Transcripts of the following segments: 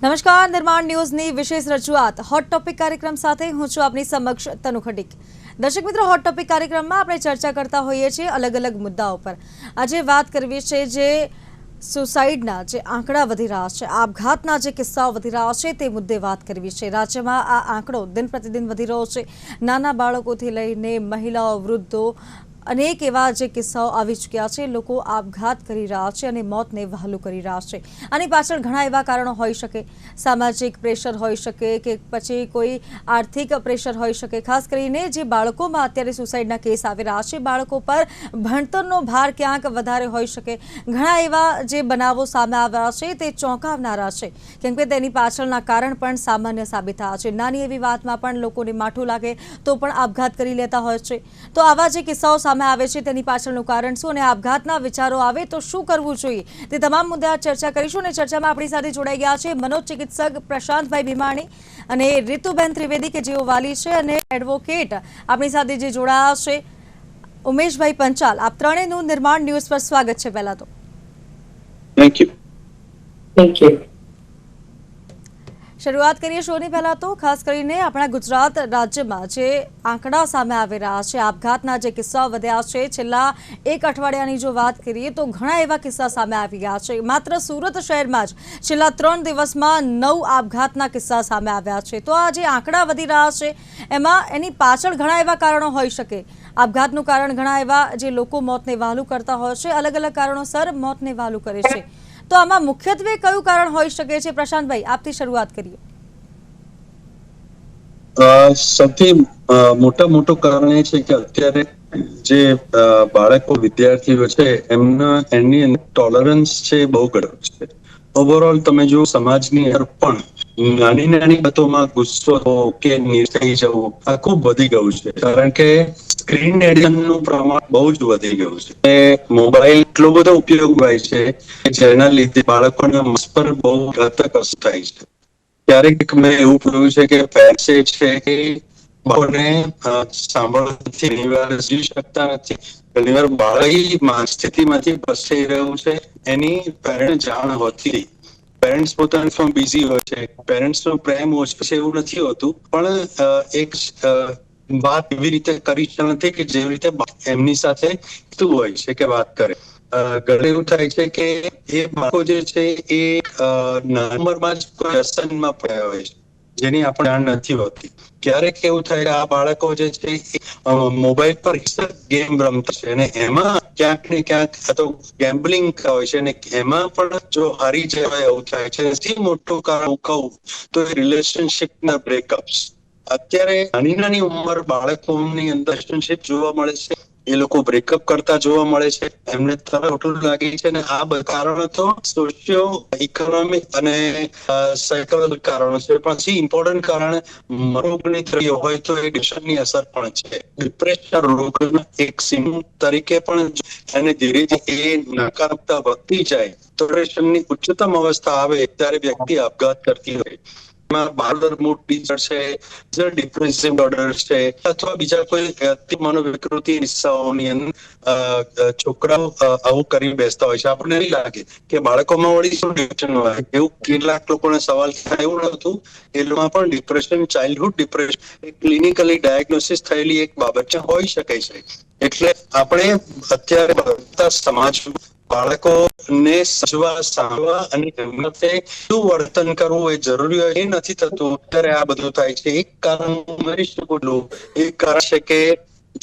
નમસ્કાર, નિર્માણ ન્યૂઝની વિશેષ રજૂઆત હોટ ટોપિક કાર્યક્રમ સાથે હું છું આપની સમક્ષ તનુ ખટીક। દર્શક મિત્રો, હોટ ટોપિક કાર્યક્રમમાં આપણે ચર્ચા કરતા હોઈએ છીએ અલગ અલગ મુદ્દાઓ પર। આજે વાત કરવી છે જે સુસાઇડના જે આંકડા વધી રહ્યા છે, આપઘાતના જે કિસ્સાઓ વધી રહ્યા છે તે મુદ્દે વાત કરવી છે। રાજ્યમાં આ આંકડો દિન પ્રતિદિન વધી રહ્યો છે। નાના બાળકોથી લઈને મહિલાઓ, વૃદ્ધો अनेक एवा जे किस्साओं આવી ચૂક્યા છે। લોકો આપઘાત કરી રહ્યા છે અને મોતને વહાલું કરી રહ્યા છે। આની પાછળ ઘણા એવા કારણો હોઈ શકે, સામાજિક પ્રેશર હોઈ શકે કે પછી કોઈ આર્થિક પ્રેશર હોઈ શકે। ખાસ કરીને જે બાળકોમાં અત્યારે સુસાઇડના કેસ આવી રહ્યા છે, બાળકો પર ભણતરનો ભાર ક્યાંક વધારે હોઈ શકે। ઘણા એવા જે બનાવો સામે આવ્યા છે તે ચોંકાવનારા છે, કેમ કે તેની પાછળના કારણ પણ સામાન્ય સાબિત થયા છે। નાની એવી વાતમાં પણ લોકોને માઠું લાગે તો પણ આપઘાત કરી લેતા હોય છે। તો આવા જે કિસ્સાઓ સામે આવે છે તેની પાછળનું કારણ શું અને આપઘાતના વિચારો આવે તો શું કરવું જોઈએ, તે તમામ મુદ્દે આ ચર્ચા કરીશું। અને ચર્ચામાં આપણી સાથે જોડાઈ ગયા છે મનોચિકિત્સક પ્રશાંતભાઈ ભીમાણી અને રીતુબેન ત્રિવેદી કે જેઓ વાલી છે, અને એડવોકેટ આપણી સાથે જે જોડાયા છે ઉમેશભાઈ પંચાલ। આપ ત્રણેયનું નિર્માણ ન્યૂઝ પર સ્વાગત છે। પહેલા તો થેન્ક યુ। શરૂઆત કરીએ શોની। પહેલા તો ખાસ કરીને આપણા ગુજરાત રાજ્યમાં જે આંકડા સામે આવી રહ્યા છે, આપઘાતના જે કિસ્સાઓ વધ્યા છે, છેલ્લા એક અઠવાડિયાની જો વાત કરીએ તો ઘણા એવા કિસ્સા સામે આવી ગયા છે। માત્ર સુરત શહેરમાં જ છેલ્લા 3 દિવસમાં 9 આપઘાતના કિસ્સા સામે આવ્યા છે। તો આ જે આંકડા વધી રહ્યા છે એમાં એની પાછળ ઘણા એવા કારણો હોઈ શકે। આપઘાતનું કારણ ઘણા એવા જે લોકો મોતને વહાલું કરતા હોય છે, અલગ અલગ કારણોસર મોતને વહાલું કરે છે। તો આમાં મુખ્યત્વે કયું કારણ હોઈ શકે છે? પ્રશાંતભાઈ, આપથી શરૂઆત કરીએ। સૌથી મોટું કારણ એ છે કે અત્યારે જે બાળકો, વિદ્યાર્થીઓ છે એની ટોલરન્સ છે બહુ ઘણો છે। ઓવરઓલ તમે જો સમાજની અંદર પણ નાની નાની વાતોમાં ગુસ્સો કે નિર્દયી જવું આ ખૂબ વધી ગયું છે, કારણ કે સ્ક્રીન એડિક્શનનું પ્રમાણ બહુ જ વધી ગયું છે। મોબાઈલ એટલો બધો ઉપયોગ થાય છે જેના લીધે બાળકોના મન પર બહુ ઘાતક અસર થાય છે। ક્યારેક મેં એવું જોયું છે કે પેરેન્ટ્સ છે કે બાળકોને સાંભળવાથી ઘણીવાર સમજી શકતા નથી। ઘણીવાર બાળક સ્થિતિમાંથી પસાઈ રહ્યું છે, એની પેરેન્ટ જાણ હોતી નહીં। પેરેન્ટ્સ પોતાના બિઝી હોય છે, પેરેન્ટ્સનો પ્રેમ ઓછો છે એવું નથી હોતું, પણ એક વાત એવી રીતે કરી નથી કે જેવી રીતે એમની સાથે શું હોય છે કે વાત કરે। ઘરે એવું થાય છે કે એ બાળકો જે છે એ નાની ઉંમરમાં જ કોઈ વ્યસનમાં પડ્યા હોય છે જેની આપણે જાણ નથી હોતી। ક્યારેક એવું થાય આ બાળકો જે છે મોબાઈલ પર ગેમ રમતા છે અને એમાં ક્યાંક ને ક્યાંક તો ગેમ્બલિંગ હોય છે અને એમાં પણ જો હારી જવાય એવું થાય છે। સૌથી મોટું કારણ હું કહું તો રિલેશનશિપના બ્રેકઅપ્સ। અત્યારે નાની નાની ઉંમર બાળકોની અંદર રિલેશનશિપ જોવા મળે છે, એ લોકો બ્રેકઅપ કરતા જોવા મળે છે, એમને ખોટું લાગે છે। અને આ બધા કારણો તો સોશિયો ઇકોનોમિક અને સાયકોલોજીકલ કારણો છે, પણ સૌથી ઇમ્પોર્ટન્ટ કારણ મનોરોગની થયો હોય તો એ ડિપ્રેશનની અસર પણ છે। ડિપ્રેશન રોગના એક સિમ્પટમ તરીકે પણ અને ધીરે ધીરે એ નકારાત્મકતા વધતી જાય તો ડિપ્રેશનની ઉચ્ચતમ અવસ્થા આવે ત્યારે વ્યક્તિ આપઘાત કરતી હોય। મૂડ ડિસઓર્ડર છે, ડિપ્રેસિવ ઓર્ડર છે, અથવા બીજા કોઈ મનોવિકૃતિ કિસ્સાઓની અંદર છોકરાઓ આવું કરી બેસતા હોય છે। આપણને નહીં લાગે કે બાળકોમાં વળી શું ડિપ્રેશન હોય, એવું કેટલાક લોકોને સવાલ થાય એવું નહોતું। એ લોકોમાં પણ depression, childhood depression clinically diagnosis થયેલી એક બાબત હોઈ શકે છે। એટલે આપણે અત્યારે બધા સમાજમાં બાળકોને સમજવા, સાંભળવા અને એમના સાથે શું વર્તન કરવું એ જરૂરી હોય એ નથી થતું, અત્યારે આ બધું થાય છે। એક કારણ હું માની શકું છું, એક કારણ છે કે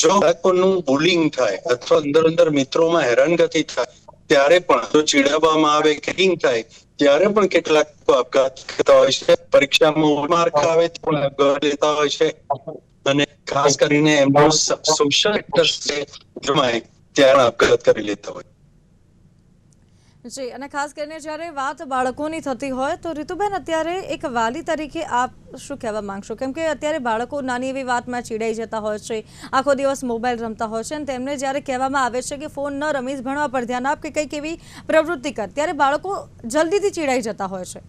જો બાળકોનું બુલિંગ થાય અથવા અંદર મિત્રોમાં હેરાનગતિ થાય ત્યારે પણ જો ચીડવવામાં આવે, કિલિંગ થાય ત્યારે પણ કેટલાક આપઘાત કરતા હોય છે। પરીક્ષામાં માર્ક આવે તો આપઘાત લેતા હોય છે, અને ખાસ કરીને એમનો સોશિયલ ત્યારે આપઘાત કરી લેતા હોય। જી, અને ખાસ કરીને જ્યારે વાત બાળકોની થતી હોય તો રીતુબેન, અત્યારે એક વાલી તરીકે આપ શું કહેવા માંગશો? કેમ કે અત્યારે બાળકો નાની એવી વાતમાં ચીડાઈ જતા હોય છે, આખો દિવસ મોબાઈલ રમતા હોય છે, અને તેમને જ્યારે કહેવામાં આવે છે કે ફોન ન રમીશ, ભણવા પર ધ્યાન આપ કે કંઈક એવી પ્રવૃત્તિ કર, ત્યારે બાળકો જલ્દીથી ચીડાઈ જતા હોય છે।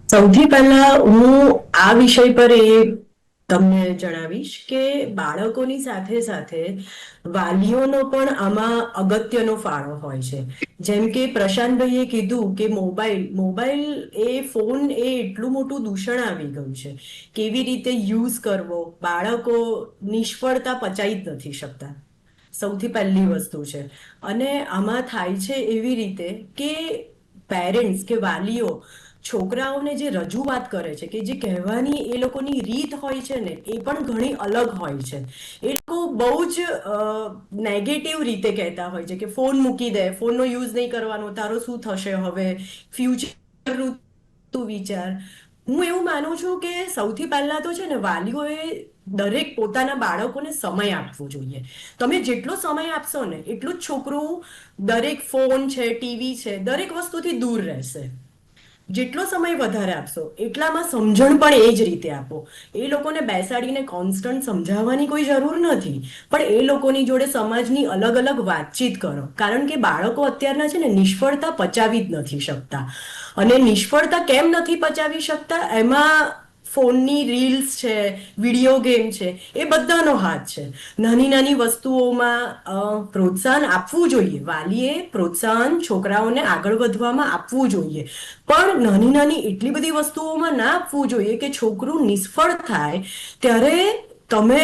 સૌથી પહેલા હું આ વિષય પર એ તમને જણાવીશ કે બાળકોની સાથે સાથે વાલીઓનો પણ આમાં અગત્યનો ફાળો હોય છે. જેમ કે પ્રશાંતભાઈએ કીધું કે મોબાઈલ ફોન એટલું મોટું દૂષણ આવી ગયું છે. કેવી રીતે યુઝ કરવો, બાળકો નિષ્ફળતા પચાવી જ નથી શકતા. સૌથી પહેલી વસ્તુ છે. અને આમાં થાય છે એવી રીતે કે પેરેન્ટ્સ કે વાલીઓ છોકરાઓને જે રજૂઆત કરે છે, કે જે કહેવાની એ લોકોની રીત હોય છે ને, એ પણ ઘણી અલગ હોય છે. એ લોકો બહુ જ નેગેટિવ રીતે કહેતા હોય છે કે ફોન મૂકી દે, ફોનનો યુઝ નહીં કરવાનો, તારો શું થશે હવે, ફ્યુચરનું તું વિચાર. હું એવું માનું છું કે સૌથી પહેલા તો છે ને વાલીઓએ દરેક પોતાના બાળકોને સમય આપવો જોઈએ. તમે જેટલો સમય આપશો ને એટલું જ છોકરું દરેક ફોન છે, ટીવી છે, દરેક વસ્તુથી દૂર રહેશે. જેટલો સમય વધારે આપશો એટલામાં સમજણ પણ એ જ રીતે આપો. એ લોકોને બેસાડીને કોન્સ્ટન્ટ સમજાવવાની કોઈ જરૂર નથી, પણ એ લોકોની જોડે સમાજની અલગ અલગ વાતચીત કરો. કારણ કે બાળકો અત્યારના છે ને નિષ્ફળતા પચાવી જ નથી શકતા. અને નિષ્ફળતા કેમ નથી પચાવી શકતા? એમાં ફોનની રીલ્સ છે, વિડીયો ગેમ છે, એ બધાનો હાથ છે. નાની નાની વસ્તુઓમાં પ્રોત્સાહન આપવું જોઈએ. વાલીએ પ્રોત્સાહન છોકરાઓને આગળ વધવામાં આપવું જોઈએ, પણ નાની નાની એટલી બધી વસ્તુઓમાં ના આપવું જોઈએ કે છોકરું નિષ્ફળ થાય ત્યારે તમે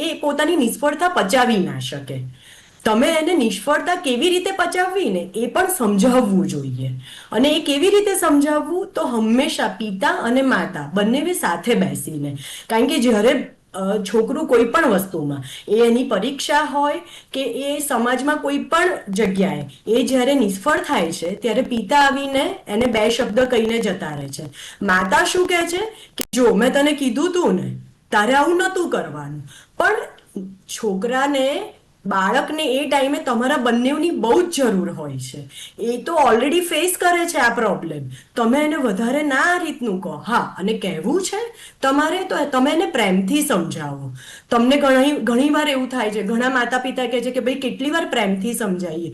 એ પોતાની નિષ્ફળતા પચાવી ના શકે. તમે એને નિષ્ફળતા કેવી રીતે પચાવવી ને એ પણ સમજાવવું જોઈએ. અને એ કેવી રીતે સમજાવવું? તો હંમેશા પિતા અને માતા બંને સાથે બેસીને. કારણ કે જ્યારે છોકરું કોઈ પણ વસ્તુમાં, એ એની પરીક્ષા હોય કે એ સમાજમાં કોઈ પણ જગ્યાએ એ જ્યારે નિષ્ફળ થાય છે ત્યારે પિતા આવીને એને બે શબ્દ કહીને જતા રહે છે. માતા શું કહે છે કે જો મેં તને કીધું તું ને, તારે આવું નહોતું કરવાનું. પણ છોકરાને, બાળકને એ ટાઈમે તમારા બંનેની બહુ જ જરૂર હોય છે. એ તો ઓલરેડી ફેસ કરે છે આ પ્રોબ્લેમ. તમે એને વધારે ના આ રીતનું કહો. હા, અને કહેવું છે તમારે તો તમે એને પ્રેમથી સમજાવો. તમને ઘણી વાર એવું થાય છે, ઘણા માતા પિતા કહે છે કે ભાઈ કેટલી વાર પ્રેમથી સમજાવીએ.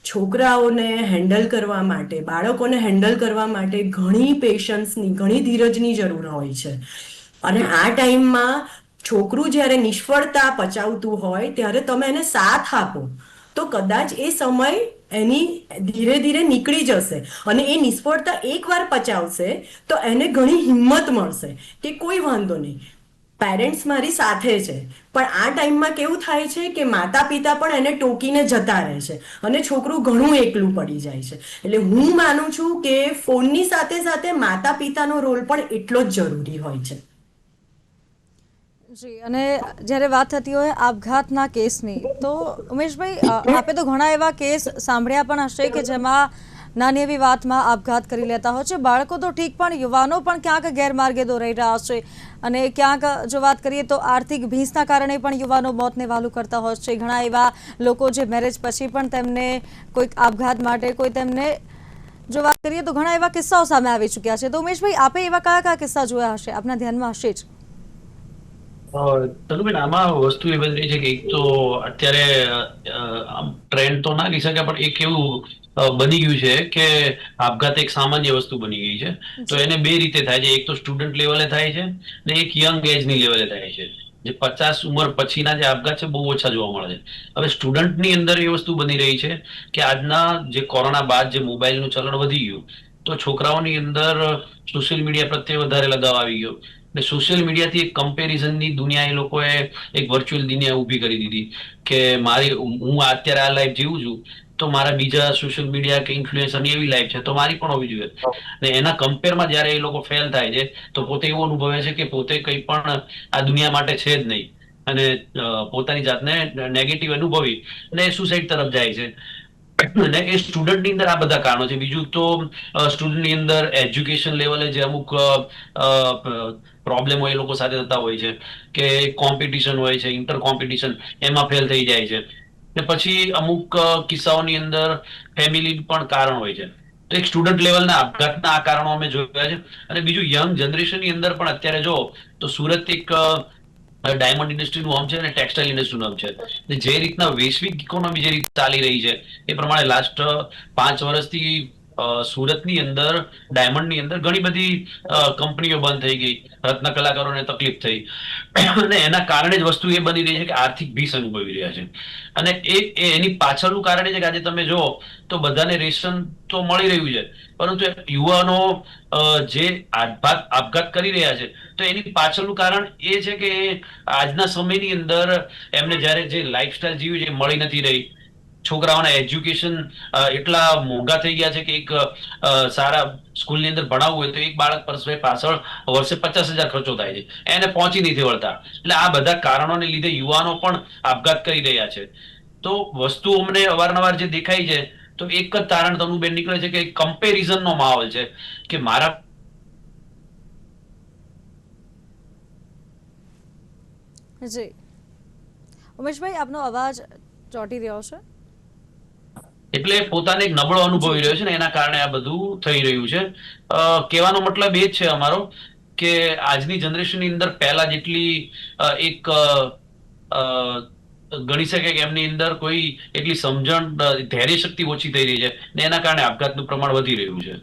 છોકરાઓને હેન્ડલ કરવા માટે, બાળકોને હેન્ડલ કરવા માટે ઘણી પેશન્સની, ઘણી ધીરજની જરૂર હોય છે. અને આ ટાઈમમાં છોકરું જ્યારે નિષ્ફળતા પચાવતું હોય ત્યારે તમે એને સાથ આપો તો કદાચ એ સમય એની ધીરે ધીરે નીકળી જશે. અને એ નિષ્ફળતા એકવાર પચાવશે તો એને ઘણી હિંમત મળશે કે કોઈ વાંધો નહીં, પેરેન્ટ્સ મારી સાથે છે. પણ આ ટાઈમમાં કેવું થાય છે કે માતા પિતા પણ એને ટોકીને જતા રહે છે અને છોકરું ઘણું એકલું પડી જાય છે. એટલે હું માનું છું કે ફોનની સાથે સાથે માતા પિતાનો રોલ પણ એટલો જ જરૂરી હોય છે. જી, અને જ્યારે વાત થતી હોય આપઘાતના કેસની, તો ઉમેશભાઈ, આપે તો ઘણા એવા કેસ સાંભળ્યા પણ હશે કે જેમાં નાની એવી વાતમાં આપઘાત કરી લેતા હોય છે. બાળકો તો ઠીક, પણ યુવાનો પણ ક્યાંક ગેરમાર્ગે દોરાઈ રહ્યા છે. અને ક્યાંક જો વાત કરીએ તો આર્થિક ભીંસના કારણે પણ યુવાનો મોતને વહાલું કરતા હોય છે. ઘણા એવા લોકો જે મેરેજ પછી પણ તેમને કોઈક આપઘાત માટે, કોઈ તેમને, જો વાત કરીએ તો ઘણા એવા કિસ્સાઓ સામે આવી ચૂક્યા છે. તો ઉમેશભાઈ, આપે એવા કયા કયા કિસ્સા જોયા હશે, આપના ધ્યાનમાં હશે જ? તનુબેન, આમાં વસ્તુ એ બધી છે કે એક તો અત્યારે આમ ટ્રેન્ડ તો ના કહી શકાય, પણ એક એવું બની ગયું છે કે આપઘાત એક સામાન્ય વસ્તુ બની ગઈ છે. તો એને બે રીતે થાય છે. એક તો સ્ટુડન્ટ લેવલે થાય છે ને એક યંગ એજની લેવલે થાય છે. જે 50 ઉંમર પછીના જે આપઘાત છે બહુ ઓછા જોવા મળે છે. હવે સ્ટુડન્ટની અંદર એ વસ્તુ બની રહી છે કે આજના જે કોરોના બાદ જે મોબાઈલનું ચલણ વધી ગયું, તો છોકરાઓની અંદર સોશિયલ મીડિયા પ્રત્યે વધારે લગાવ આવી ગયો. ને સોશિયલ મીડિયાથી એક કમ્પેરિઝનની દુનિયા એ લોકોએ એક વર્ચ્યુઅલ દુનિયા ઊભી કરી દીધી કે હું અત્યારે આ લાઈફ જીવું છું, તો મારા બીજા સોશિયલ મીડિયા કે ઇન્ફ્લુએન્સરની એવી લાઈફ છે તો મારી પણ હોવી જોઈએ. ને એના કમ્પેરમાં જ્યારે એ લોકો ફેલ થાય છે તો પોતે એવું અનુભવે છે કે પોતે કંઈ પણ આ દુનિયા માટે છે જ નહીં, અને પોતાની જાતને નેગેટિવ અનુભવી ને સુસાઇડ તરફ જાય છે. અને એ સ્ટુડન્ટની અંદર આ બધા કારણો છે. બીજું તો સ્ટુડન્ટની અંદર એજ્યુકેશન લેવલે જે અમુક પ્રોબ્લેમો એ લોકો સાથે થતા હોય છે કે કોમ્પિટિશન હોય છે, ઇન્ટર કોમ્પિટિશન, એમાં ફેલ થઈ જાય છે. ને પછી અમુક કિસ્સાઓની અંદર ફેમિલી પણ કારણ હોય છે. તો એક સ્ટુડન્ટ લેવલના આપઘાતના આ કારણો અમે જોયા છે. અને બીજું યંગ જનરેશનની અંદર પણ અત્યારે જો તો સુરત એક ડાયમંડ ઇન્ડસ્ટ્રીનું હબ છે અને ટેક્સટાઇલ ઇન્ડસ્ટ્રીનું હબ છે. જે રીતના વૈશ્વિક ઇકોનોમી જે રીતે ચાલી રહી છે એ પ્રમાણે લાસ્ટ 5 વર્ષથી સુરતની અંદર ડાયમંડની અંદર ઘણી બધી કંપનીઓ બંધ થઈ ગઈ, રત્ન કલાકારોને તકલીફ થઈ અને એના કારણે જ વસ્તુ એ બની રહી છે કે આર્થિક ભીસ અનુભવી રહ્યા છે. અને એની પાછળનું કારણ એ છે કે આજે તમે જો તો બધાને રેશન તો મળી રહ્યું છે, પરંતુ યુવાનો જે આપઘાત કરી રહ્યા છે તો એની પાછળનું કારણ એ છે કે આજના સમયની અંદર એમને જ્યારે જે લાઈફસ્ટાઈલ જીવી છે એ મળી નથી રહી. છોકરાઓના એજ્યુકેશન એટલા મોંઘા થઈ ગયા છે કે એક સારા સ્કૂલની અંદર ભણાવવું હોય તો એક બાળક પર પાછળ વર્ષે 50,000 ખર્ચો થાય છે, એને પહોંચી નથી વળતા. એટલે આ બધા કારણોને લીધે યુવાનો પણ આપઘાત કરી રહ્યા છે. તો વસ્તુ અમને અવારનવાર જે દેખાય છે તો એક જ તારણ તનુબેન નીકળે છે કે કમ્પેરિઝનનો માહોલ છે કે મારા. જી ઉમેશભાઈ, આપનો અવાજ ચોંટી રહ્યો છે. એટલે પોતાને એક નબળો અનુભવી રહ્યો છે ને એના કારણે આ બધું થઈ રહ્યું છે. કહેવાનો મતલબ એ જ છે અમારો કે આજની જનરેશનની અંદર પહેલા જેટલી એક ગણી શકે કે એમની અંદર કોઈ એટલી સમજણ, ધૈર્ય શક્તિ ઓછી થઈ રહી છે ને એના કારણે આપઘાતનું પ્રમાણ વધી રહ્યું છે.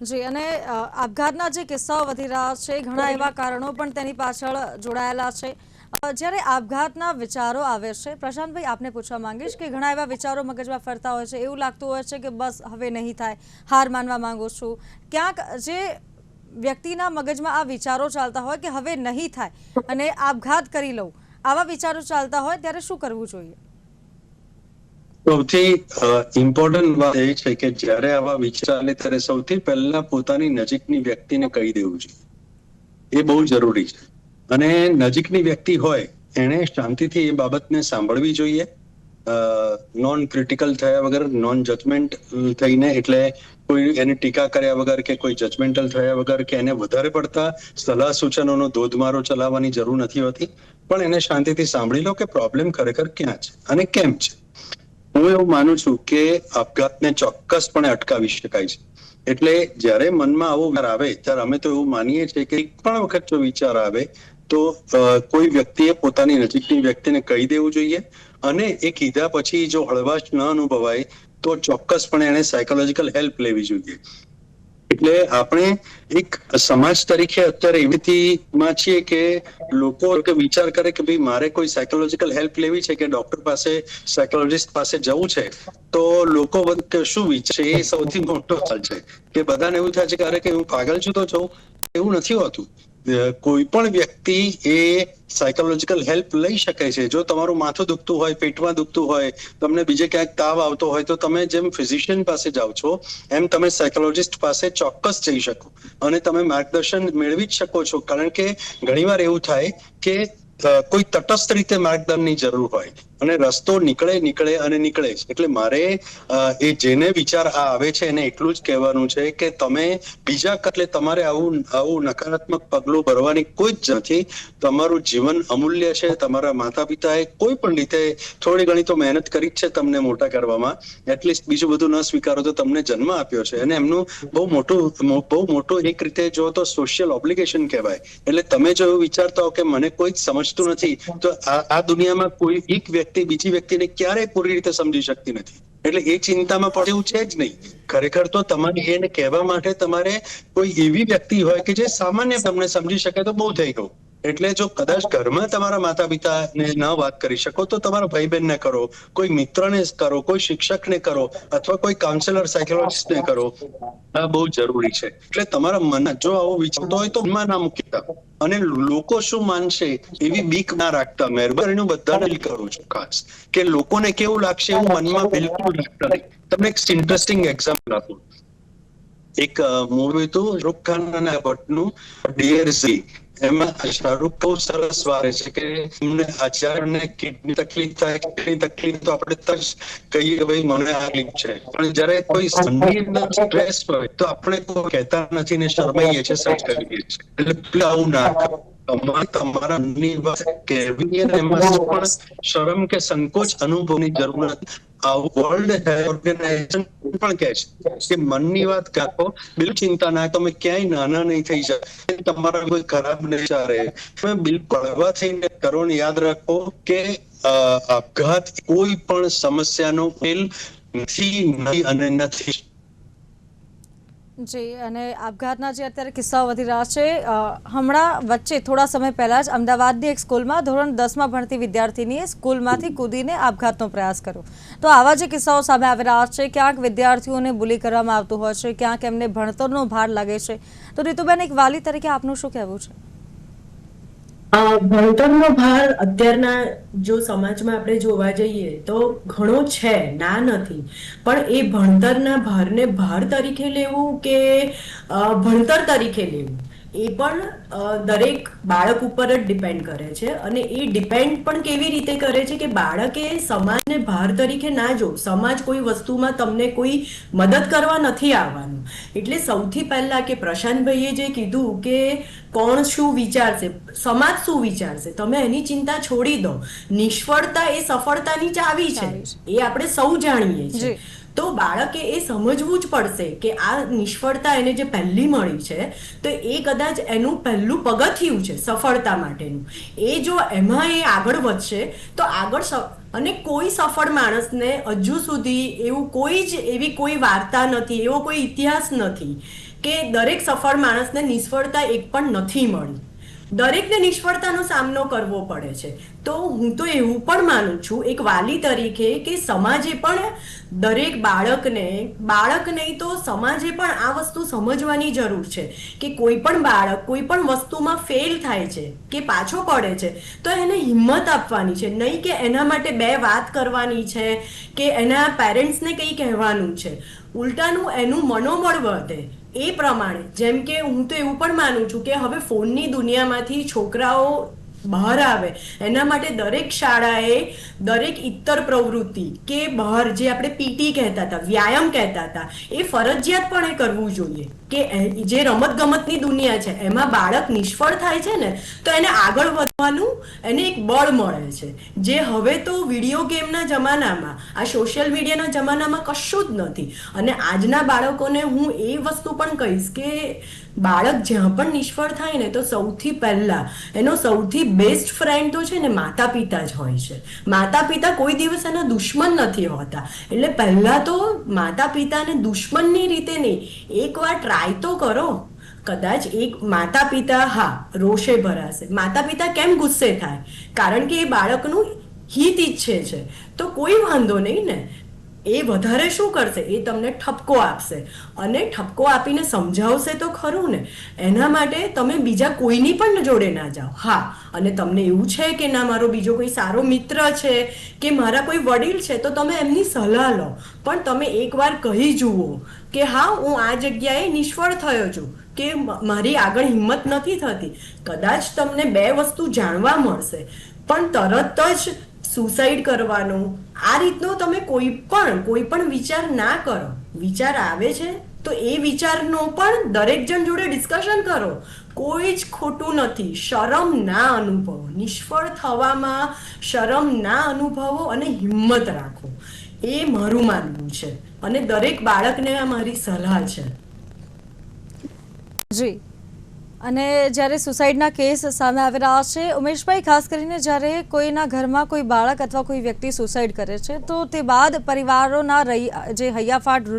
જી, અને આપઘાતના જે કિસ્સાઓ વધી રહ્યા છે, ઘણા એવા કારણો પણ તેની પાછળ જોડાયેલા છે. જ્યારે આપઘાતના વિચારો આવે છે, પ્રશાંતભાઈ આપને પૂછવા માંગીશ કે ઘણા એવા વિચારો મગજમાં ફરતા હોય છે, એવું લાગતું હોય છે કે બસ હવે નહીં થાય, હાર માનવા માંગુ છું. ક્યાંક જે વ્યક્તિના મગજમાં આ વિચારો ચાલતા હોય કે હવે નહીં થાય અને આપઘાત કરી લઉં, આવા વિચારો ચાલતા હોય ત્યારે શું કરવું જોઈએ? સૌથી ઇમ્પોર્ટન્ટ વાત એ છે કે જ્યારે આવા વિચાર આવે ત્યારે સૌથી પહેલા પોતાની નજીકની વ્યક્તિને કહી દેવું જોઈએ. એ બહુ જરૂરી છે. અને નજીકની વ્યક્તિ હોય એને શાંતિથી એ બાબતને સાંભળવી જોઈએ, નોન ક્રિટિકલ થયા વગર, નોન જજમેન્ટ થઈને, એટલે કોઈ એની ટીકા કર્યા વગર કે કોઈ જજમેન્ટલ થયા વગર કે એને વધારે પડતા સલાહ સૂચનોનો ધોધમારો ચલાવવાની જરૂર નથી હોતી. પણ એને શાંતિથી સાંભળી લો કે પ્રોબ્લેમ ખરેખર ક્યાં છે અને કેમ છે. હું એવું માનું છું કે આપઘાતને ચોક્કસપણે અટકાવી શકાય છે. એટલે જ્યારે મનમાં આવો વિચાર આવે ત્યારે અમે તો એવું માનીએ છીએ કે એક પણ વખત જો વિચાર આવે તો કોઈ વ્યક્તિએ પોતાની નજીકની વ્યક્તિને કહી દેવું જોઈએ. અને એ કીધા પછી જો હળવાશ ન અનુભવાય તો ચોક્કસપણે એને સાયકોલોજીકલ હેલ્પ લેવી જોઈએ. એટલે આપણે એક સમાજ તરીકે અત્યારે એવીમાં છીએ કે લોકો વિચાર કરે કે ભાઈ મારે કોઈ સાયકોલોજીકલ હેલ્પ લેવી છે કે ડોક્ટર પાસે, સાયકોલોજીસ્ટ પાસે જવું છે, તો લોકો શું વિચારે એ સૌથી મોટો સવાલ છે. કે બધાને એવું થાય છે કે અરે કે હું પાગલ છું તો જઉં. એવું નથી હોતું. કોઈ પણ વ્યક્તિ એ સાયકોલોજીકલ હેલ્પ લઈ શકે છે. જો તમારું માથું દુખતું હોય, પેટમાં દુખતું હોય, તમને બીજે ક્યાંક તાવ આવતો હોય તો તમે જેમ ફિઝિશિયન પાસે જાઓ છો એમ તમે સાયકોલોજીસ્ટ પાસે ચોક્કસ જઈ શકો અને તમે માર્ગદર્શન મેળવી જ શકો છો. કારણ કે ઘણીવાર એવું થાય કે કોઈ તટસ્થ રીતે માર્ગદર્શનની જરૂર હોય અને રસ્તો નીકળે અને નીકળે જ. એટલે મારે એ જેને વિચાર આવે છે એને એટલું જ કહેવાનું છે કે તમે બીજા એટલે તમારે આવું નકારાત્મક પગલું ભરવાની કોઈ જ નથી. તમારું જીવન અમૂલ્ય છે. તમારા માતા પિતાએ કોઈ પણ રીતે થોડી ઘણી તો મહેનત કરી જ છે તમને મોટા કરવામાં. એટલીસ્ટ બીજું બધું ન સ્વીકારો તો તમને જન્મ આપ્યો છે અને એમનું બહુ મોટું એક રીતે જો તો સોશિયલ ઓબ્લિગેશન કહેવાય. એટલે તમે જો એવું વિચારતા હો કે મને કોઈ જ સમજતું નથી તો આ દુનિયામાં કોઈ એક વ્યક્તિ બીજી વ્યક્તિને ક્યારેય પૂરી રીતે સમજી શકતી નથી. એટલે એ ચિંતામાં પડે એવું છે જ નહીં. ખરેખર તો તમારે એને કહેવા માટે તમારે કોઈ એવી વ્યક્તિ હોય કે જે સામાન્ય તમને સમજી શકે તો બહુ થઈ ગયું. એટલે જો કદાચ ઘરમાં તમારા માતા પિતાને ન વાત કરી શકો તો તમારા ભાઈ બહેનને કરો, કોઈ મિત્રને કરો, કોઈ શિક્ષકને કરો અથવા કોઈ કાઉન્સેલર, સાયકોલોજીસ્ટને કરો. આ બહુ જરૂરી છે. એટલે તમારા મન જો આવો વિચારતો હોય તો મનમાં ના મૂકતા અને લોકો શું માનશે એવી બીક ના રાખતા. મહેરબાની બધાને કરું છું ખાસ કે લોકોને કેવું લાગશે એવું મનમાં બિલકુલ રાખતા નહીં. તમને એક ઇન્ટરેસ્ટિંગ એક્ઝામ્પલ આપું. એક મૂવી હતું શાહરુખ ખાન અને ભટ્ટનું ડિયર ઝી. એમાં શાહરુખ બહુ સરસ વારે છે કે એમને આચાર્યને કિડની તકલીફ થાય, કિડની તકલીફ તો આપણે તરત કહીએ કે ભાઈ મને આ તકલીફ છે. પણ જયારે કોઈ સંગીતનો સ્ટ્રેસ હોય તો આપણે કોઈ કહેતા નથી ને શરમાઈએ છીએ, સર્ચ કરીએ છીએ. એટલે આવું ના કરો. તમારા મનની વાત કહેવી અને એમાં પણ શરમ કે સંકોચ અનુભવની જરૂર નથી. વર્લ્ડ હેલ્થ ઓર્ગેનાઇઝેશન પણ કહે છે કે મનની વાત કાપો, બિલકુલ ચિંતા ના, તમે ક્યાંય નાના નહીં થઈ જાય, તમારા કોઈ ખરાબ નહીં ચાલે. તમે બિલકુલ હળવા થઈને કરો ને યાદ રાખો કે આપઘાત કોઈ પણ સમસ્યાનો ઉકેલ નથી અને નથી. જી, અને આપઘાતના જે અત્યારે કિસ્સાઓ વધી રહ્યા છે, હમણાં વચ્ચે થોડા સમય પહેલા જ અમદાવાદની એક સ્કૂલમાં ધોરણ 10માં ભણતી વિદ્યાર્થીનીએ સ્કૂલમાંથી કૂદીને આપઘાતનો પ્રયાસ કર્યો. તો આવા જે કિસ્સાઓ સામે આવી રહ્યા છે, ક્યાંક વિદ્યાર્થીઓને બુલી કરવામાં આવતું હોય છે, ક્યાંક એમને ભણતરનો ભાર લાગે છે, તો રીતુબેન, એક વાલી તરીકે આપનું શું કહેવું છે? ભણતરનો ભાર અત્યારના જો સમાજમાં આપણે જોવા જઈએ તો ઘણો છે, ના નથી, પણ એ ભણતરના ભારને ભાર તરીકે લેવું કે ભણતર તરીકે લેવું એ પણ દરેક બાળક ઉપર જ ડિપેન્ડ કરે છે. અને એ ડિપેન્ડ પણ કેવી રીતે કરે છે કે બાળકે સમાજને ભાર તરીકે ના જો. સમાજ કોઈ વસ્તુમાં તમને કોઈ મદદ કરવા નથી આવવાનું. એટલે સૌથી પહેલા કે પ્રશાંતભાઈએ જે કીધું કે કોણ શું વિચારશે, સમાજ શું વિચારશે, તમે એની ચિંતા છોડી દો. નિષ્ફળતા એ સફળતાની ચાવી છે, એ આપણે સૌ જાણીએ છીએ. તો બાળકે એ સમજવું જ પડશે કે આ નિષ્ફળતા એને જે પહેલી મળી છે તો એ કદાચ એનું પહેલું પગથિયું છે સફળતા માટેનું. એ જો એમાં એ આગળ વધશે તો આગળ અને કોઈ સફળ માણસને હજુ સુધી એવી કોઈ વાર્તા નથી, એવો કોઈ ઇતિહાસ નથી કે દરેક સફળ માણસને નિષ્ફળતા એક પણ નથી મળી. દરેકને નિષ્ફળતાનો સામનો કરવો પડે છે. તો હું તો એવું પણ માનું છું એક વાલી તરીકે કે સમાજે પણ દરેક બાળક નહીં તો સમાજે પણ આ વસ્તુ સમજવાની જરૂર છે કે કોઈ પણ બાળક કોઈ પણ વસ્તુમાં ફેલ થાય છે કે પાછો પડે છે તો એને હિંમત આપવાની છે, નહીં કે એના માટે બે વાત કરવાની છે કે એના પેરેન્ટ્સને કંઈ કહેવાનું છે. ઉલટાનું એનું મનોબળ વધે. એ પ્રમાણે જેમ કે હું તો એવું પણ માનું છું કે હવે ફોનની દુનિયામાંથી છોકરાઓ બહાર આવે એના માટે દરેક શાળાએ દરેક ઇત્તર પ્રવૃત્તિ કે બહાર જે આપણે પીટી કહેતા હતા, વ્યાયામ કહેતા હતા, એ ફરજિયાતપણે કરવું જોઈએ. કે જે રમત ગમતની દુનિયા છે એમાં બાળક નિષ્ફળ થાય છે ને તો એને આગળ વધવાનું એને એક બળ મળે છે, જે હવે તો વિડીયો ગેમના જમાનામાં, આ સોશિયલ મીડિયાના જમાનામાં કશું જ નથી. અને આજના બાળકોને હું એ વસ્તુ પણ કહીશ કે બાળક જ્યાં પણ નિષ્ફળ થાય ને તો સૌથી પહેલા એનો સૌથી બેસ્ટ ફ્રેન્ડ તો છે ને માતા પિતા જ હોય છે. માતા પિતા કોઈ દિવસ એના દુશ્મન નથી હોતા. એટલે પહેલા તો માતા પિતાને દુશ્મનની રીતે નહીં, એકવાર ટ્રાય તો કરો. કદાચ એક માતા પિતા રોષે ભરાશે. માતા પિતા કેમ ગુસ્સે થાય? કારણ કે એ બાળકનું હિત ઈચ્છે છે. તો કોઈ વાંધો નહીં ને, એ વધારે શું કરશે, એ તમને ઠપકો આપશે અને ઠપકો આપીને સમજાવશે તો ખરું ને. એના માટે તમે બીજા કોઈની પણ જોડે ના જાઓ. અને તમને એવું છે કે ના મારો બીજો કોઈ સારો મિત્ર છે કે મારા કોઈ વડીલ છે તો તમે એમની સલાહ લો. પણ તમે એકવાર કહી જુઓ કે હું આ જગ્યાએ નિષ્ફળ થયો છું કે મારી આગળ હિંમત નથી થતી. કદાચ તમને બે વસ્તુ જાણવા મળશે. પણ તરત જ સુસાઇડ કરવાનું આ રીતનો તમે કોઈ પણ વિચાર ના કરો. વિચાર આવે છે તો એ વિચારનો પણ દરેક જણ જોડે ડિસ્કશન કરો. કોઈ જ ખોટું નથી. શરમ ના અનુભવો, નિષ્ફળ થવામાં શરમ ના અનુભવો અને હિંમત રાખો. એ મારું માનવું છે અને દરેક બાળકને આ મારી સલાહ છે. જી, અને જ્યારે સુસાઇડના કેસ સામે આવી રહ્યા છે, ઉમેશભાઈ, ખાસ કરીને જ્યારે કોઈના ઘરમાં કોઈ બાળક અથવા કોઈ વ્યક્તિ સુસાઇડ કરે છે તો તે બાદ પરિવારોના જે હૈયાફાટ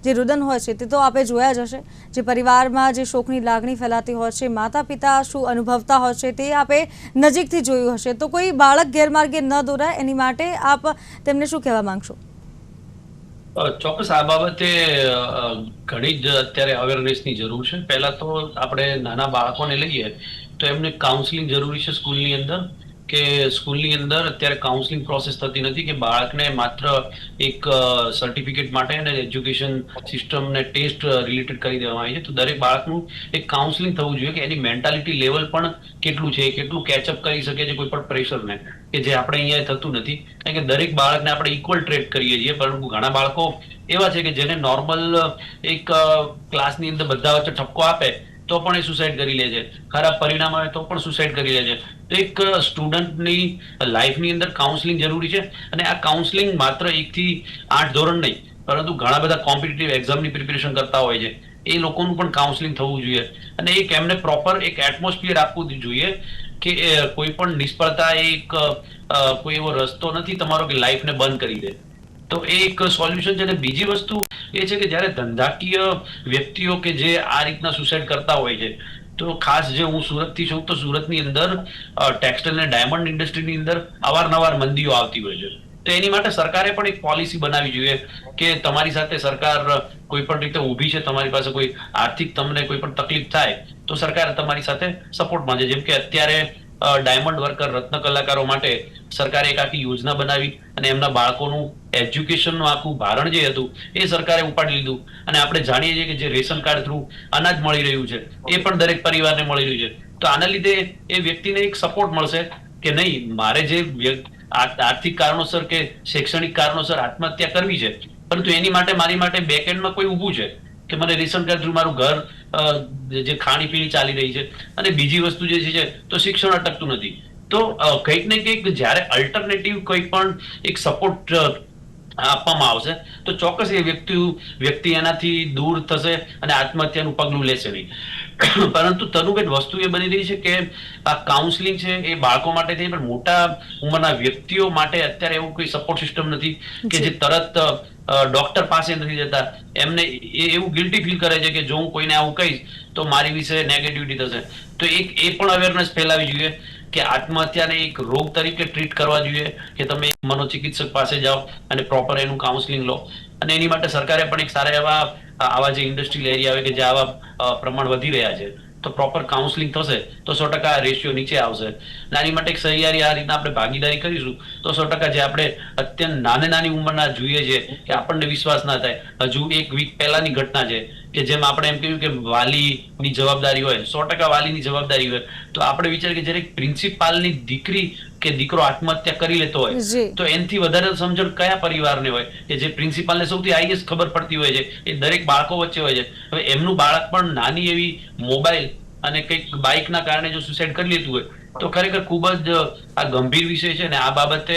જે રુદન હોય છે તે તો આપણે જોયા જ હશે. જે પરિવારમાં જે શોકની લાગણી ફેલાતી હોય છે, માતા પિતા શું અનુભવતા હોય છે તે આપણે નજીકથી જોયું હશે. તો કોઈ બાળક ગેરમાર્ગે ન દોરાય એની માટે આપ તેમને શું કહેવા માંગશો? ચોક્કસ આ બાબતે ઘણી જ અત્યારે અવેરનેસની જરૂર છે. પહેલા તો આપણે નાના બાળકોને લઈએ તો એમને કાઉન્સેલિંગ જરૂરી છે સ્કૂલની અંદર. કે સ્કૂલની અંદર અત્યારે કાઉન્સેલિંગ પ્રોસેસ થતી નથી કે બાળકને માત્ર એક સર્ટિફિકેટ માટે અને એજ્યુકેશન સિસ્ટમને ટેસ્ટ રિલેટેડ કરી દેવામાં આવી છે. તો દરેક બાળકનું એક કાઉન્સેલિંગ થવું જોઈએ કે એની મેન્ટાલિટી લેવલ પણ કેટલું છે, કેટલું કેચઅપ કરી શકે છે કોઈ પણ પ્રેશરને, કે જે આપણે અહીંયા થતું નથી. કારણ કે દરેક બાળકને આપણે ઇક્વલ ટ્રીટ કરીએ છીએ, પરંતુ ઘણા બાળકો એવા છે કે જેને નોર્મલ એક ક્લાસની અંદર બધા વચ્ચે ઠપકો આપે તો પણ એ સુસાઇડ કરી લે છે, ખરાબ પરિણામ આવે તો પણ સુસાઇડ કરી લે છે. તો એક સ્ટુડન્ટની લાઈફની અંદર કાઉન્સેલિંગ જરૂરી છે. અને આ કાઉન્સેલિંગ માત્ર 1 થી 8 ધોરણ નહીં, પરંતુ ઘણા બધા કોમ્પિટિટિવ એક્ઝામની પ્રિપેરેશન કરતા હોય છે એ લોકોનું પણ કાઉન્સેલિંગ થવું જોઈએ. અને એક એમને પ્રોપર એક એટમોસ્ફિયર આપવું જોઈએ કે કોઈ પણ નિષ્ફળતા એક કોઈ એવો રસ્તો નથી તમારો કે લાઈફને બંધ કરી દે. તો એ એક સોલ્યુશન છે. અને બીજી વસ્તુ એ છે કે જ્યારે ધંધાકીય વ્યક્તિઓ કે જે આ રીતના સુસાઇડ કરતા હોય છે, તો ખાસ જે હું સુરતથી છું, તો સુરતની અંદર ટેક્સટાઇલ અને ડાયમંડ ઇન્ડસ્ટ્રીની અંદર અવારનવાર મંદીઓ આવતી હોય છે. તો એની માટે સરકારે પણ એક પોલિસી બનાવવી જોઈએ કે તમારી સાથે સરકાર કોઈ પણ રીતે ઊભી છે, તમારી પાસે કોઈ આર્થિક તમને કોઈ પણ તકલીફ થાય તો સરકાર તમારી સાથે સપોર્ટમાં છે. જેમ કે અત્યારે ડાયમંડ વર્કર રત્ન કલાકારો માટે સરકારે એક આખી યોજના બનાવી અને એમના બાળકોનું એજ્યુકેશનનું આખું ભારણ જે હતું એ સરકારે ઉપાડી લીધું. અને આપણે જાણીએ છીએ કે જે રેશન કાર્ડ થ્રુ અનાજ મળી રહ્યું છે એ પણ દરેક પરિવારને મળી રહ્યું છે. તો આના લીધે એ વ્યક્તિને એક સપોર્ટ મળશે કે નહીં, મારે જે આર્થિક કારણોસર કે શૈક્ષણિક કારણોસર આત્મહત્યા કરવી છે, પરંતુ એની માટે મારી માટે બેકએન્ડમાં કોઈ ઊભું છે કે મને રેશન કાર્ડ થ્રુ મારું ઘર જે ખાણીપીણી ચાલી રહી છે. અને બીજી વસ્તુ જે છે તો શિક્ષણ અટકતું નથી. તો કંઈક ને કંઈક જ્યારે અલ્ટરનેટિવ કોઈ પણ એક સપોર્ટ આપવામાં આવશે તો ચોક્કસ એ વ્યક્તિ એનાથી દૂર થશે અને આત્મહત્યાનું પગલું લેશે નહીં. પરંતુ તનુબેન, વસ્તુ એ બની રહી છે કે આ કાઉન્સેલિંગ છે એ બાળકો માટે થઈ, પણ મોટા ઉંમરના વ્યક્તિઓ માટે અત્યારે એવું કોઈ સપોર્ટ સિસ્ટમ નથી કે જે તરત ડોક્ટર પાસે નથી જતા. એમને એવું ગિલ્ટી ફીલ કરે છે કે જો હું કોઈને આવું કહીશ તો મારી વિશે નેગેટિવિટી થશે. તો એ પણ અવેરનેસ ફેલાવી જોઈએ કે આત્મહત્યાને એક રોગ તરીકે ટ્રીટ કરવા જોઈએ, કે તમે મનોચિકિત્સક પાસે જાઓ અને પ્રોપર એનું કાઉન્સેલિંગ લો. અને એની માટે સરકારે પણ એક સારા આવા જે ઇન્ડસ્ટ્રીયલ એરિયા આવે કે જે આવા પ્રમાણ વધી રહ્યા છે, તો પ્રોપર કાઉન્સેલિંગ થશે તો 100% રેશિયો નીચે આવશે. આની માટે એક સહિયારી આ રીતના આપણે ભાગીદારી કરીશું તો 100% જે આપણે અત્યંત નાની ઉંમરના જોઈએ છે કે આપણને વિશ્વાસ ના થાય. હજુ એક વીક પહેલાની ઘટના છે કે જેમ આપણે એમ કહ્યું કે વાલીની જવાબદારી હોય, 100% વાલીની જવાબદારી હોય, તો આપણે વિચાર કે જ્યારે પ્રિન્સિપાલની દીકરી કે દીકરો આત્મહત્યા કરી લેતો હોય તો એનાથી વધારે સમજણ કયા પરિવારને હોય કે જે પ્રિન્સિપાલને સૌથી હાઈએસ્ટ ખબર પડતી હોય છે એ દરેક બાળકો વચ્ચે હોય છે. હવે એમનું બાળક પણ નાની એવી મોબાઈલ અને કંઈક બાઇકના કારણે જો સુસાઇડ કરી લેતું હોય તો ખરેખર ખૂબ જ આ ગંભીર વિષય છે. ને આ બાબતે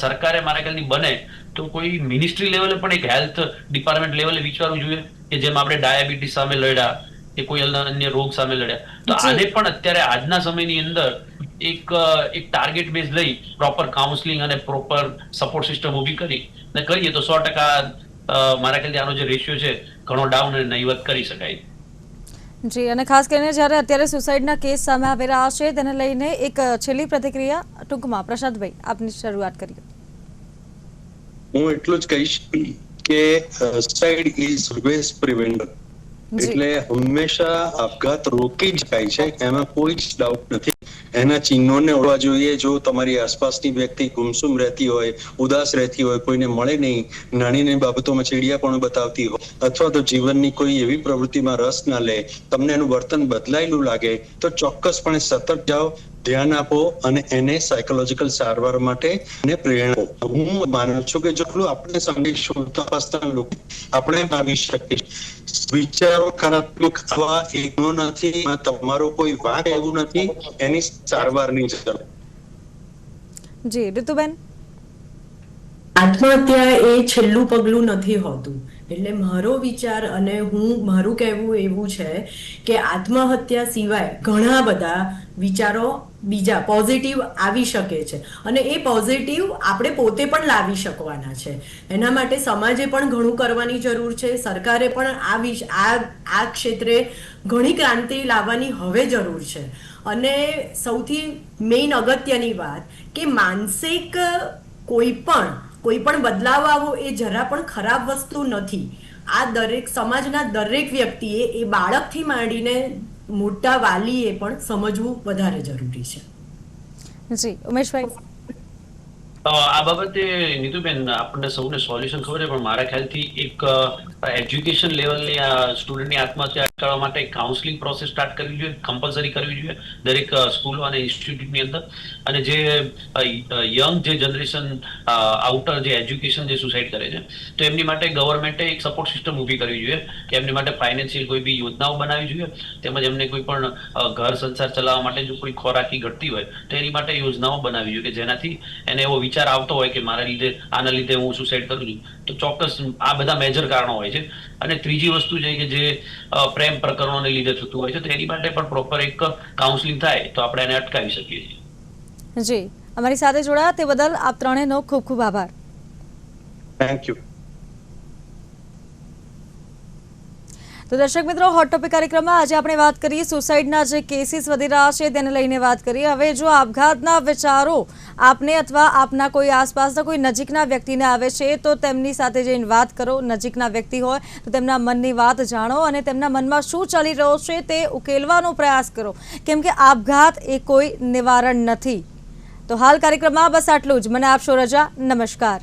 સરકારે મારા ખ્યાલથી બને તો કોઈ મિનિસ્ટ્રી લેવલે પણ એક હેલ્થ ડિપાર્ટમેન્ટ લેવલે વિચારવું જોઈએ કે જેમ આપણે ડાયાબિટીસ સામે લડ્યા કે કોઈ અન્ય રોગ સામે લડ્યા, તો આને પણ અત્યારે આજના સમયની અંદર એક ટાર્ગેટ બેઝ લઈ પ્રોપર કાઉન્સેલિંગ અને પ્રોપર સપોર્ટ સિસ્ટમ ઊભી કરી ને કરીએ તો 100% મારા ખ્યાલથી આનો જે રેશિયો છે ઘણો ડાઉન અને નહીવત કરી શકાય. જી, અને ખાસ કરીને જ્યારે અત્યારે સુસાઇડના કેસ સામે આવી રહ્યા છે તેને લઈને એક છેલ્લી પ્રતિક્રિયા ટૂંકમાં પ્રશાંતભાઈ આપની શરૂઆત કરીએ. હું એટલું જ કહીશ કે સુસાઇડ ઇઝ ઓલવેઝ પ્રિવેન્ટેબલ, એટલે હંમેશા આપઘાત રોકી શકાય છે, એમાં કોઈ જ ડાઉટ નથી. એના ચિહ્નોને ઓળખવા જોઈએ. જો તમારી આસપાસની વ્યક્તિ ગુમસુમ રહેતી હોય, ઉદાસ રહેતી હોય, કોઈને મળે નહીં, નાની નાની બાબતોમાં ચીડિયાપણું બતાવતી હોય, અથવા તો જીવનની કોઈ એવી પ્રવૃત્તિમાં રસ ના લે, તમને એનું વર્તન બદલાયેલું લાગે, તો ચોક્કસપણે સતર્ક જાઓ, ધ્યાન આપો અને એને સાયકોલોજીકલ સારવાર માટે એને પ્રેરણા આપો. હું માનું છું કે જેટલું આપણે સમજીશું તપાસતા લોકો આપણે આવી શકીએ. વિચારો ખરાબ ખાવા એકનો નથી, તમારો કોઈ વાંક એવું નથી, એની સારવારની જરૂર. જી ઋતુબેન, આત્મહત્યા એ છેલ્લું પગલું નથી હોતું. એટલે મારો વિચાર અને મારું કહેવું એવું છે કે આત્મહત્યા સિવાય ઘણા બધા વિચારો બીજા પોઝિટિવ આવી શકે છે અને એ પોઝિટિવ આપણે પોતે પણ લાવી શકવાના છે. એના માટે સમાજે પણ ઘણું કરવાની જરૂર છે. સરકારે પણ આ ક્ષેત્રે ઘણી ક્રાંતિ લાવવાની હવે જરૂર છે. અને સૌથી મેઇન અગત્યની વાત કે માનસિક કોઈ પણ બદલાવ આવો એ જરા પણ ખરાબ વસ્તુ નથી. આ દરેક સમાજના દરેક વ્યક્તિએ એ બાળકથી માંડીને મોટા વાલીએ પણ સમજવું વધારે જરૂરી છે. જી ઉમેશભાઈ, આ બાબતે નીતુબેન આપણને સૌને સોલ્યુશન ખબર છે, પણ મારા ખ્યાલથી એક એજ્યુકેશન લેવલની સ્ટુડન્ટની આત્મહત્યા અટકાવવા માટે કાઉન્સેલિંગ પ્રોસેસ સ્ટાર્ટ કરવી જોઈએ, કમ્પલસરી કરવી જોઈએ દરેક સ્કૂલો અને ઇન્સ્ટિટ્યૂટની અંદર. અને જે યંગ જે જનરેશન આઉટર જે એજ્યુકેશન જે સુસાઇડ કરે છે તો એમની માટે ગવર્મેન્ટે એક સપોર્ટ સિસ્ટમ ઊભી કરવી જોઈએ કે એમની માટે ફાઇનાન્શિયલ કોઈ બી યોજનાઓ બનાવવી જોઈએ, તેમજ એમને કોઈ પણ ઘર સંસાર ચલાવવા માટે જો કોઈ ખોરાકી ઘટતી હોય તો એની માટે યોજનાઓ બનાવવી જોઈએ કે જેનાથી એને એવો વિચાર આવતો હોય કે આના લીધે હું સુસાઇડ કરું છું. તો ચોક્કસ આ બધા મેજર કારણો હોય છે. અને ત્રીજી વસ્તુ છે કે જે પ્રેમ પ્રકરણોને લીધે થતું હોય છે તો એની માટે પણ પ્રોપર એક કાઉન્સેલિંગ થાય તો આપણે એને અટકાવી શકીએ છીએ. જી, અમારી સાથે જોડાયા તે બદલ આપ ત્રણેયનો ખૂબ ખૂબ આભાર. Thank you. તો દર્શક મિત્રો, હોટ ટોપિક કાર્યક્રમમાં આજે આપણે વાત કરીએ સુસાઇડના જે કેસીસ વધી રહ્યા છે તેને લઈને વાત કરીએ. હવે જો આપઘાતના વિચારો આપને અથવા આપના કોઈ આસપાસના કોઈ નજીકના વ્યક્તિને આવે છે તો તેમની સાથે જઈને વાત કરો. નજીકના વ્યક્તિ હોય તો તેમના મનની વાત જાણો અને તેમના મનમાં શું ચાલી રહ્યો છે તે ઉકેલવાનો પ્રયાસ કરો, કેમ કે આપઘાત એ કોઈ નિવારણ નથી. તો હાલ કાર્યક્રમમાં બસ આટલું જ. મને આપશો રજા. નમસ્કાર.